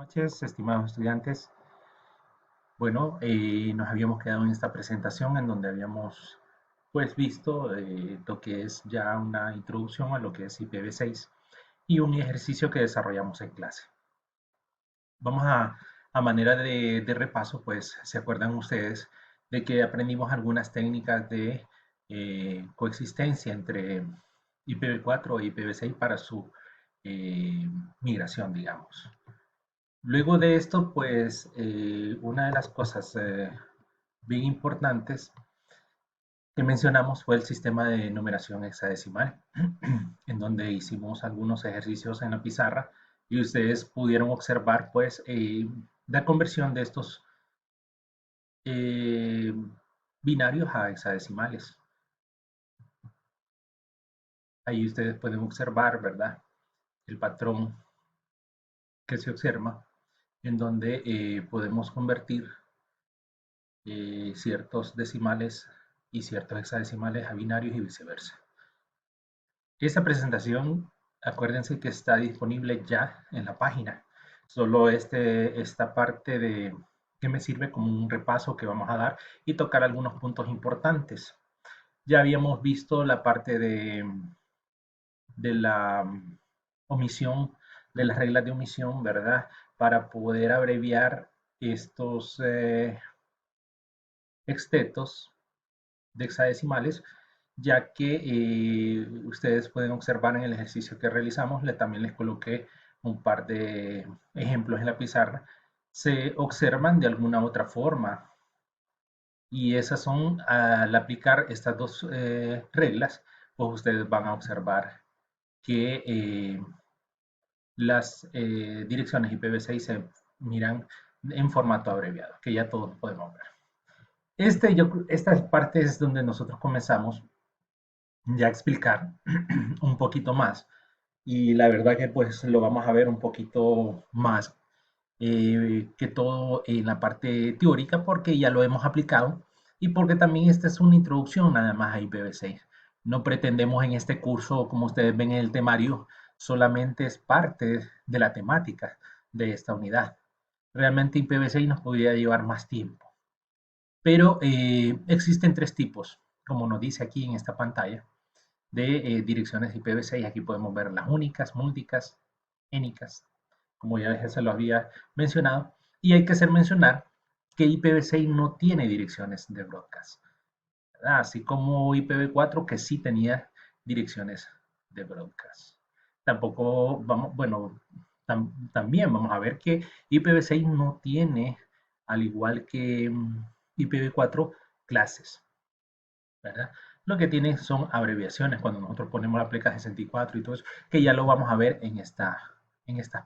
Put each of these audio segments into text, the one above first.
Noches, estimados estudiantes. Bueno, nos habíamos quedado en esta presentación en donde habíamos pues visto lo que es ya una introducción a lo que es IPv6 y un ejercicio que desarrollamos en clase. Vamos a manera de repaso, pues se acuerdan ustedes de que aprendimos algunas técnicas de coexistencia entre IPv4 e IPv6 para su eh, migración, digamos. Luego de esto, pues una de las cosas bien importantes que mencionamos fue el sistema de numeración hexadecimal, en donde hicimos algunos ejercicios en la pizarra y ustedes pudieron observar pues la conversión de estos eh, binarios a hexadecimales. Ahí ustedes pueden observar, ¿verdad? El patrón que se observa, en donde podemos convertir ciertos decimales y ciertos hexadecimales a binarios y viceversa. Esta presentación, acuérdense que está disponible ya en la página. Solo esta parte que me sirve como un repaso que vamos a dar y tocar algunos puntos importantes. Ya habíamos visto la parte de la omisión, de las reglas de omisión, ¿verdad? Para poder abreviar estos extetos de hexadecimales, ya que ustedes pueden observar en el ejercicio que realizamos, también les coloqué un par de ejemplos en la pizarra, se observan de alguna otra forma y esas son, al aplicar estas dos reglas, pues ustedes van a observar que las direcciones IPv6 se miran en formato abreviado, que ya todos podemos ver. Esta parte es donde nosotros comenzamos ya explicar un poquito más. Y la verdad que pues lo vamos a ver un poquito más que todo en la parte teórica porque ya lo hemos aplicado y porque también esta es una introducción nada más a IPv6. No pretendemos en este curso, como ustedes ven en el temario, solamente es parte de la temática de esta unidad. Realmente IPv6 nos podría llevar más tiempo. Pero existen tres tipos, como nos dice aquí en esta pantalla de direcciones IPv6. Aquí podemos ver las únicas, múlticas, énicas, como ya se lo había mencionado. Y hay que hacer mencionar que IPv6 no tiene direcciones de broadcast, ¿verdad? Así como IPv4 que sí tenía direcciones de broadcast. Tampoco vamos, bueno, también vamos a ver que IPv6 no tiene, al igual que IPv4, clases, ¿verdad? Lo que tiene son abreviaciones cuando nosotros ponemos la pleca 64 y todo eso, que ya lo vamos a ver en estas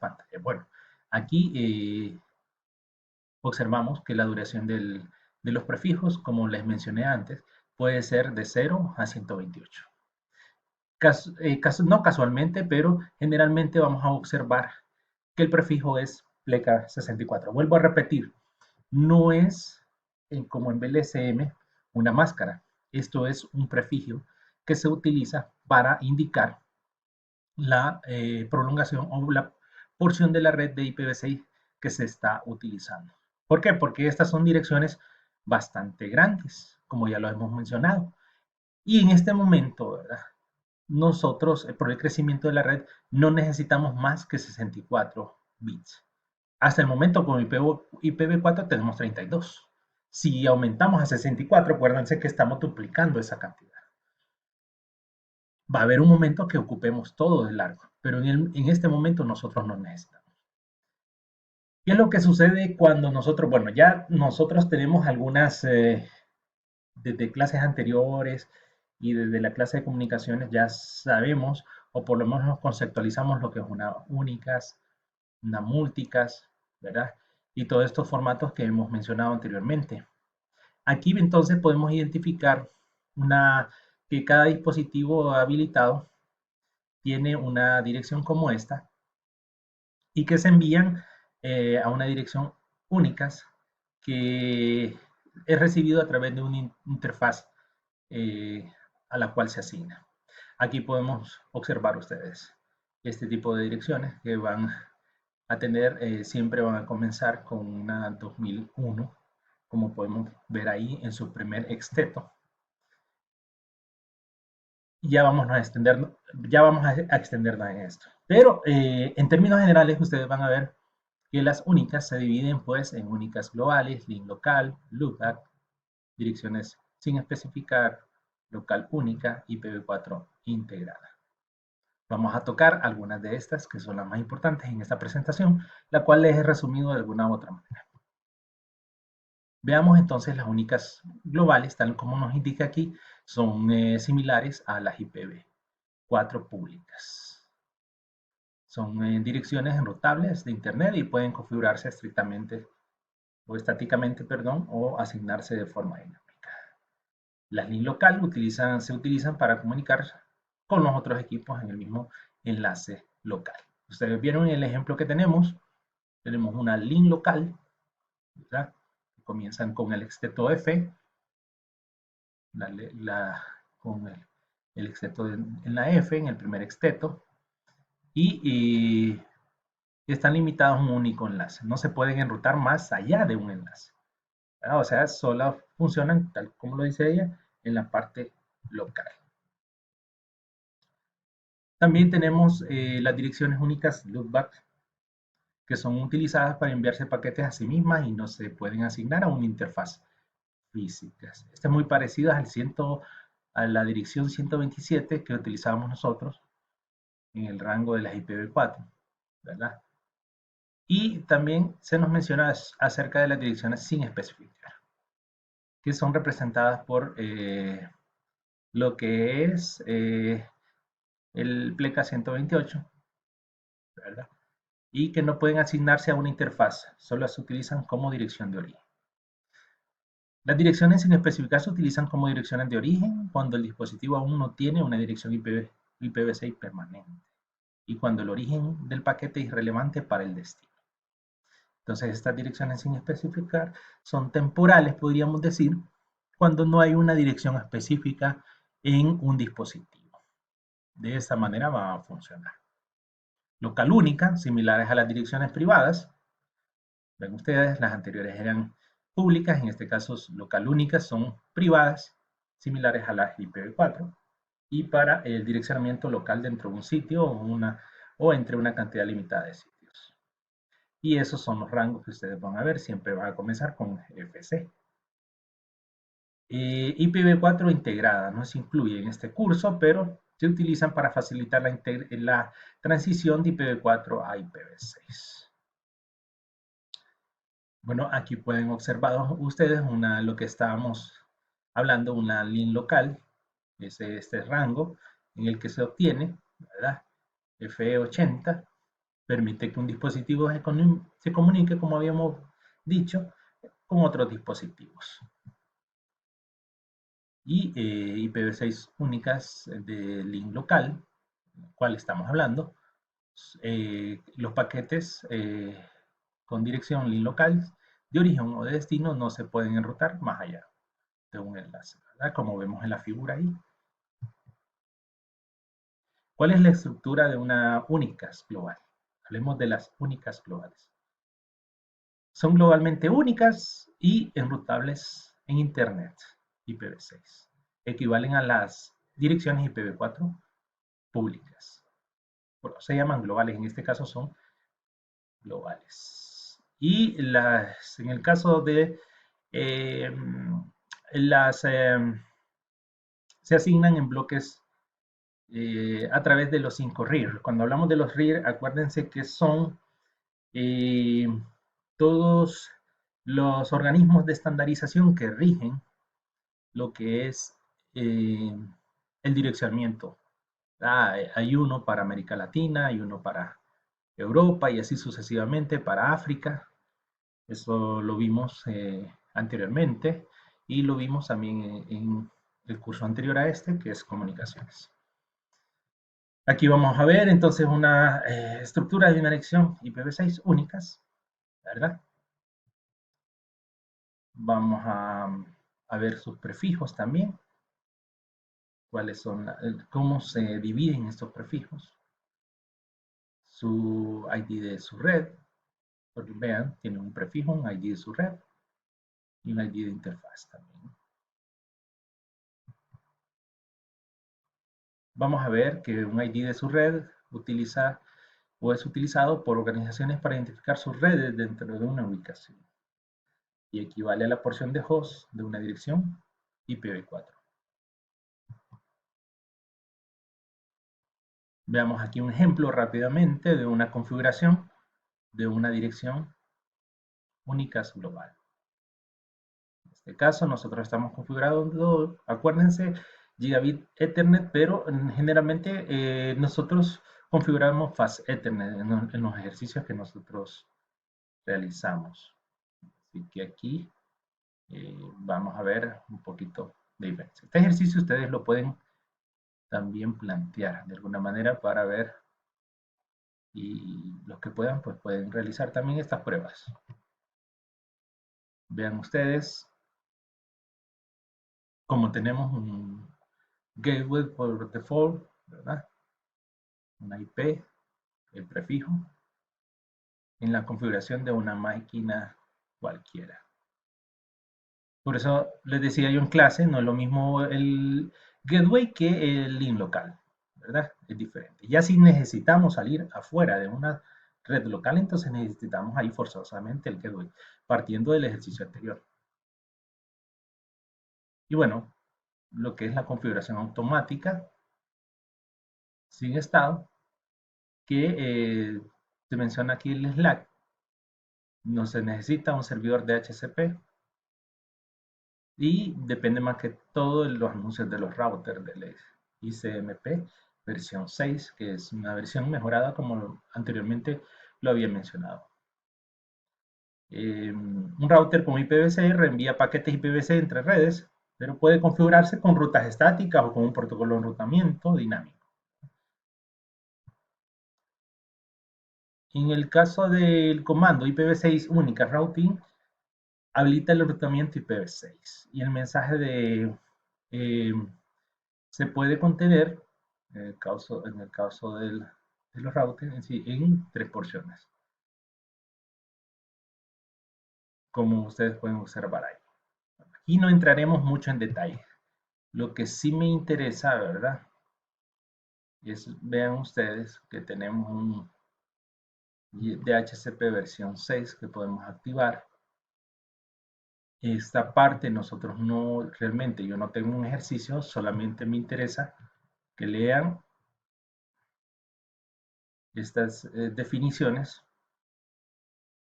pantallas. Bueno, aquí observamos que la duración de los prefijos, como les mencioné antes, puede ser de 0 a 128. No casualmente, pero generalmente vamos a observar que el prefijo es pleca 64. Vuelvo a repetir, no es como en BLSM una máscara. Esto es un prefijo que se utiliza para indicar la prolongación o la porción de la red de IPv6 que se está utilizando. ¿Por qué? Porque estas son direcciones bastante grandes, como ya lo hemos mencionado. Y en este momento, ¿verdad? Nosotros, por el crecimiento de la red, no necesitamos más que 64 bits. Hasta el momento con IPv4 tenemos 32. Si aumentamos a 64, acuérdense que estamos duplicando esa cantidad. Va a haber un momento que ocupemos todo el largo, pero en este momento nosotros no necesitamos. ¿Qué es lo que sucede cuando nosotros, bueno, ya nosotros tenemos algunas, desde clases anteriores y desde la clase de comunicaciones ya sabemos, o por lo menos conceptualizamos lo que es una únicas, una múlticas, ¿verdad? Y todos estos formatos que hemos mencionado anteriormente. Aquí entonces podemos identificar que cada dispositivo habilitado tiene una dirección como esta y que se envían a una dirección únicas que es recibido a través de una interfaz a la cual se asigna. Aquí podemos observar ustedes este tipo de direcciones que van a tener, siempre van a comenzar con una 2001, como podemos ver ahí en su primer exteto. Y ya vamos a extendernos en esto. Pero en términos generales, ustedes van a ver que las únicas se dividen pues en únicas globales, link local, loopback, direcciones sin especificar, local única, IPv4 integrada. Vamos a tocar algunas de estas que son las más importantes en esta presentación, la cual les he resumido de alguna u otra manera. Veamos entonces las únicas globales, tal como nos indica aquí, son similares a las IPv4 públicas. Son direcciones enrutables de Internet y pueden configurarse estrictamente o estáticamente, perdón, o asignarse de forma dinámica. Las link local se utilizan para comunicar con los otros equipos en el mismo enlace local. Ustedes vieron el ejemplo que tenemos una link local, ¿verdad? Comienzan con el exteto F, con el exteto en la F, en el primer exteto, y están limitados a un único enlace. No se pueden enrutar más allá de un enlace, ¿verdad? O sea, solo funcionan, tal como lo dice ella, en la parte local. También tenemos las direcciones únicas loopback, que son utilizadas para enviarse paquetes a sí mismas y no se pueden asignar a una interfaz física. Esta es muy parecida a la dirección 127 que utilizábamos nosotros en el rango de las IPv4, ¿verdad? Y también se nos menciona acerca de las direcciones sin especificar, que son representadas por lo que es el PLECA 128, ¿verdad? Y que no pueden asignarse a una interfaz, solo se utilizan como dirección de origen. Las direcciones sin especificar se utilizan como direcciones de origen cuando el dispositivo aún no tiene una dirección IPv6 permanente y cuando el origen del paquete es irrelevante para el destino. Entonces, estas direcciones sin especificar son temporales, podríamos decir, cuando no hay una dirección específica en un dispositivo. De esta manera va a funcionar. Local única, similares a las direcciones privadas. Ven ustedes, las anteriores eran públicas, en este caso local únicas son privadas, similares a las IPv4. Y para el direccionamiento local dentro de un sitio o entre una cantidad limitada de sitios. Y esos son los rangos que ustedes van a ver, siempre van a comenzar con FC. IPv4 integrada no se incluye en este curso, pero se utilizan para facilitar la transición de IPv4 a IPv6. Bueno, aquí pueden observar ustedes lo que estábamos hablando, una link local, es este rango en el que se obtiene, ¿verdad? F80 permite que un dispositivo se comunique, como habíamos dicho, con otros dispositivos. Y IPv6 únicas de link local, cual estamos hablando, los paquetes con dirección link local de origen o de destino no se pueden enrutar más allá de un enlace, ¿verdad? Como vemos en la figura ahí. ¿Cuál es la estructura de una únicas global? Hablemos de las únicas globales. Son globalmente únicas y enrutables en Internet, IPv6. Equivalen a las direcciones IPv4 públicas. Bueno, se llaman globales, en este caso son globales. Y en el caso de las se asignan en bloques a través de los 5 RIR. Cuando hablamos de los RIR, acuérdense que son todos los organismos de estandarización que rigen lo que es el direccionamiento. Hay uno para América Latina, hay uno para Europa y así sucesivamente para África. Eso lo vimos anteriormente y lo vimos también en el curso anterior a este, que es comunicaciones. Aquí vamos a ver entonces una estructura de una dirección IPv6 únicas, ¿verdad? Vamos a ver sus prefijos también, cuáles son, cómo se dividen estos prefijos. su ID de su red, porque vean, tiene un prefijo, un ID de su red y un ID de interfaz también. Vamos a ver que un ID de su red utiliza o es utilizado por organizaciones para identificar sus redes dentro de una ubicación y equivale a la porción de host de una dirección IPv4. Veamos aquí un ejemplo rápidamente de una configuración de una dirección únicas global. En este caso nosotros estamos configurando, acuérdense, Gigabit Ethernet, pero generalmente nosotros configuramos Fast Ethernet en los ejercicios que nosotros realizamos. Así que aquí vamos a ver un poquito de diferencia. Este ejercicio ustedes lo pueden también plantear de alguna manera para ver y los que puedan pues pueden realizar también estas pruebas. Vean ustedes como tenemos un gateway por default, ¿verdad? Una IP, el prefijo, en la configuración de una máquina cualquiera. Por eso les decía yo en clase, no es lo mismo el gateway que el link local, ¿verdad? Es diferente. Ya si necesitamos salir afuera de una red local, entonces necesitamos ahí forzosamente el gateway, partiendo del ejercicio anterior. Y bueno, lo que es la configuración automática sin estado, que se menciona aquí el Slack. No se necesita un servidor de DHCP y depende más que todo de los anuncios de los routers del ICMP versión 6, que es una versión mejorada como anteriormente lo había mencionado. Un router con IPv6 reenvía paquetes IPv6 entre redes, pero puede configurarse con rutas estáticas o con un protocolo de enrutamiento dinámico. En el caso del comando IPv6 única routing, habilita el enrutamiento IPv6 y el mensaje se puede contener, en el caso de los routers, en 3 porciones, como ustedes pueden observar ahí. Aquí no entraremos mucho en detalle. Lo que sí me interesa, ¿verdad? Es, vean ustedes que tenemos un DHCP versión 6 que podemos activar. Esta parte nosotros no, realmente yo no tengo un ejercicio, solamente me interesa que lean estas definiciones,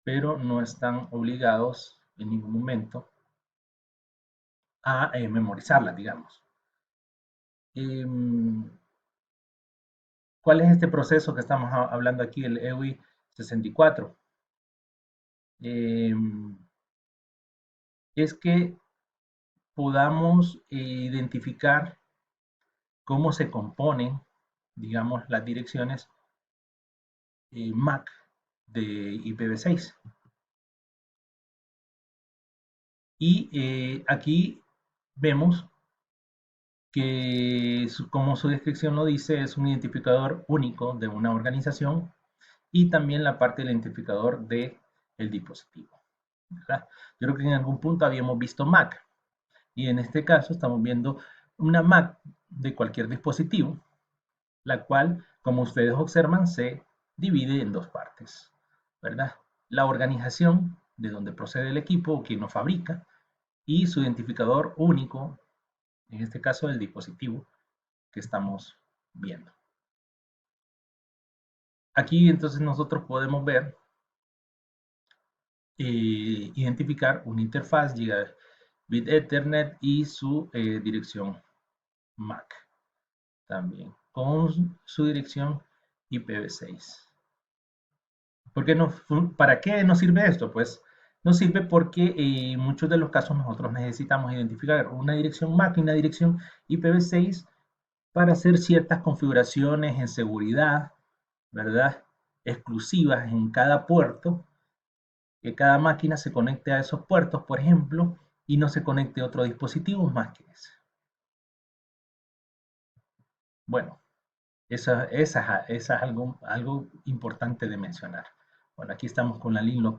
pero no están obligados en ningún momento a memorizarlas, digamos. ¿Cuál es este proceso que estamos hablando aquí, el EWI 64? Es que podamos identificar cómo se componen, digamos, las direcciones MAC de IPv6. Y aquí vemos que, como su descripción lo dice, es un identificador único de una organización y también la parte del identificador del dispositivo, ¿verdad? Yo creo que en algún punto habíamos visto MAC y en este caso estamos viendo una MAC de cualquier dispositivo, la cual, como ustedes observan, se divide en dos partes, ¿verdad? La organización de donde procede el equipo o quien lo fabrica y su identificador único, en este caso el dispositivo que estamos viendo. Aquí entonces nosotros podemos ver, identificar una interfaz Gigabit Ethernet y su dirección MAC también, con su dirección IPv6. ¿Para qué nos sirve esto? Pues nos sirve porque en muchos de los casos nosotros necesitamos identificar una dirección MAC y una dirección IPv6 para hacer ciertas configuraciones en seguridad, ¿verdad? Exclusivas en cada puerto, que cada máquina se conecte a esos puertos, por ejemplo, y no se conecte a otro dispositivo más que ese. Bueno, Esa es algo importante de mencionar. Bueno, aquí estamos con la línea